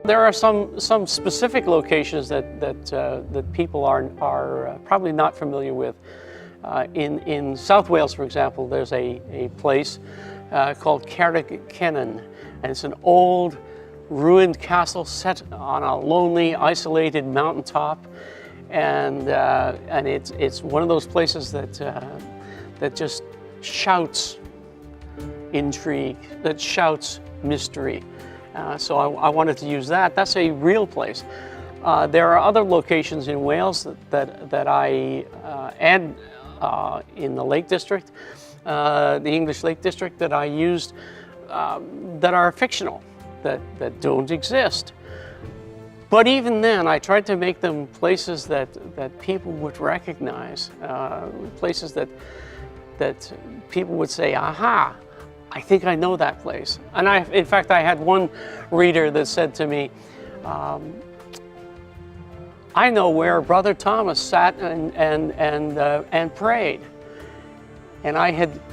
There are some specific locations that people are probably not familiar with. In South Wales, for example, there's a place called Carrick Kennan, and it's an old ruined castle set on a lonely, isolated mountaintop, and it's one of those places that just shouts intrigue, that shouts mystery. So I wanted to use that. That's a real place. There are other locations in Wales that I add in the Lake District, the English Lake District, that I used that are fictional, that don't exist. But even then, I tried to make them places that people would recognize, places that people would say, aha, I think I know that place. And in fact, I had one reader that said to me, I know where Brother Thomas sat and prayed. And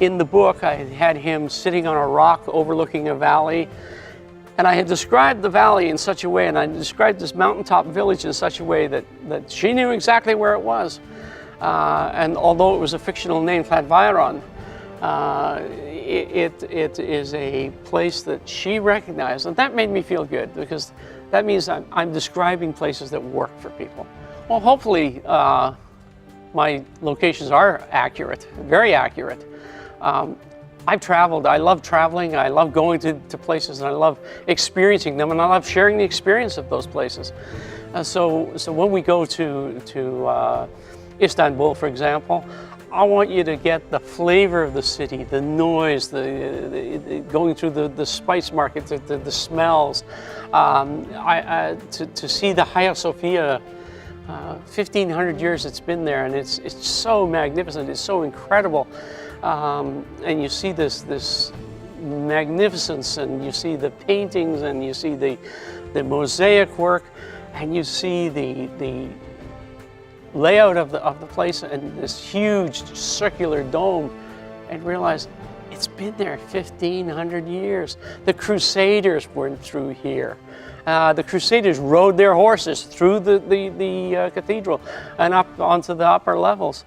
in the book, I had him sitting on a rock overlooking a valley. And I had described the valley in such a way, and I described this mountaintop village in such a way that she knew exactly where it was. And although it was a fictional name, Llanfairpwll, it is a place that she recognized, and that made me feel good, because that means I'm describing places that work for people. Well, hopefully my locations are accurate, very accurate. I've traveled, I love traveling, I love going to places, and I love experiencing them, and I love sharing the experience of those places. So when we go to Istanbul, for example, I want you to get the flavor of the city, the noise, going through the spice market, the smells, to see the Hagia Sophia. 1,500 years it's been there, and it's so magnificent, it's so incredible. And you see this magnificence, and you see the paintings, and you see the mosaic work, and you see the layout of the place, and this huge circular dome, and realize it's been there 1,500 years. The Crusaders went through here. The Crusaders rode their horses through the cathedral and up onto the upper levels.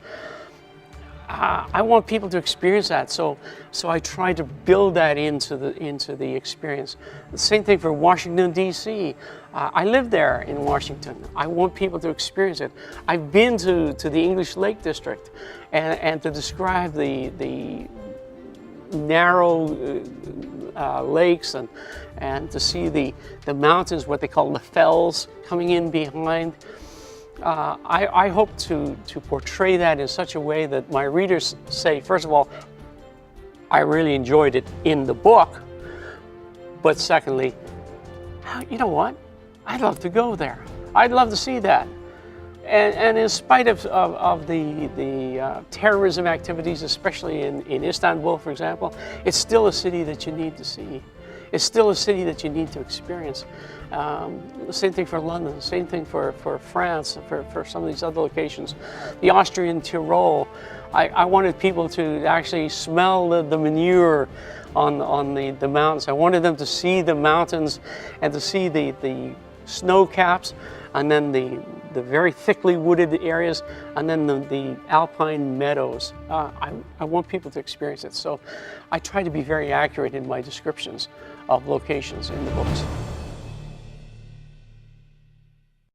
I want people to experience that, so I try to build that into the experience. The same thing for Washington, D.C. I live there in Washington. I want people to experience it. I've been to the English Lake District, and to describe the narrow lakes, and to see the mountains, what they call the fells, coming in behind. I hope to portray that in such a way that my readers say, first of all, I really enjoyed it in the book, but secondly, you know what? I'd love to go there. I'd love to see that. And in spite of the terrorism activities, especially in Istanbul, for example, it's still a city that you need to see. It's still a city that you need to experience. The same thing for London, the same thing for France, for some of these other locations. The Austrian Tyrol, I wanted people to actually smell the manure on the mountains. I wanted them to see the mountains and to see the snow caps, and then the very thickly wooded areas, and then the alpine meadows. I want people to experience it. So I try to be very accurate in my descriptions of locations in the books.